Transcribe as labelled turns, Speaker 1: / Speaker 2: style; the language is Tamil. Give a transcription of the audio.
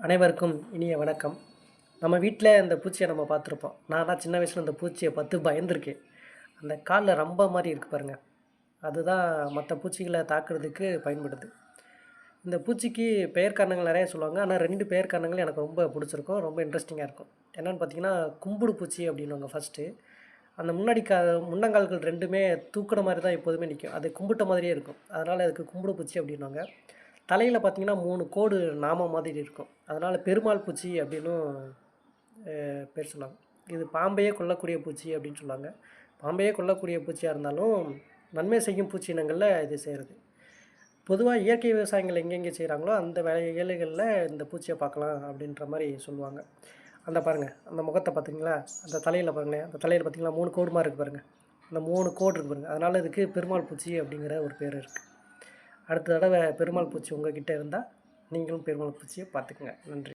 Speaker 1: அனைவருக்கும் இனிய வணக்கம். நம்ம வீட்டில் இந்த பூச்சியை நம்ம பார்த்துருப்போம். நான்லாம் சின்ன வயசில் இந்த பூச்சியை பார்த்து பயந்துருக்கேன். அந்த காலில் ரம்ப மாதிரி இருக்குது பாருங்க. அதுதான் மற்ற பூச்சிகளை தாக்குறதுக்கு பயன்படுது. இந்த பூச்சிக்கு பெயர் காரணங்கள் நிறைய சொல்லுவாங்க. ஆனால் 2 பெயர் காரணங்கள் எனக்கு ரொம்ப பிடிச்சிருக்கும். ரொம்ப இன்ட்ரெஸ்டிங்காக இருக்கும். என்னென்னு பார்த்தீங்கன்னா, கும்புடு பூச்சி அப்படின்னுவாங்க ஃபஸ்ட்டு. அந்த முன்னாடி முன்னங்கால்கள் 2மே தூக்குன மாதிரி தான் எப்போதுமே நிற்கும். அது கும்பிட்ட மாதிரியே இருக்கும். அதனால் அதுக்கு கும்புடு பூச்சி அப்படின்னுவாங்க. தலையில் பார்த்தீங்கன்னா 3 கோடு நாம மாதிரி இருக்கும். அதனால் பெருமாள் பூச்சி அப்படின்னும் பேர் சொல்லுவாங்க. இது பாம்பையே கொல்லக்கூடிய பூச்சி அப்படின்னு சொல்லுவாங்க. பாம்பையே கொல்லக்கூடிய பூச்சியாக இருந்தாலும் நன்மை செய்யும் பூச்சி இனங்களில் இது செய்கிறது. பொதுவாக இயற்கை விவசாயங்கள் எங்கெங்கே செய்கிறாங்களோ அந்த வேலைகளில் இந்த பூச்சியை பார்க்கலாம் அப்படின்ற மாதிரி சொல்லுவாங்க. அந்த பாருங்கள், அந்த முகத்தை பார்த்தீங்களா, அந்த தலையில் பாருங்களேன், அந்த தலையில் பார்த்தீங்களா 3 கோடு மாதிரி இருக்குது பாருங்கள். அந்த 3 கோடு இருக்குது பாருங்கள். அதனால் இதுக்கு பெருமாள் பூச்சி அப்படிங்கிற ஒரு பேர் இருக்குது. அடுத்த தடவை பெருமாள் பூச்சி உங்கள் கிட்டே இருந்தால் நீங்களும் பெருமாள் பூச்சியை பார்த்துக்குங்க. நன்றி.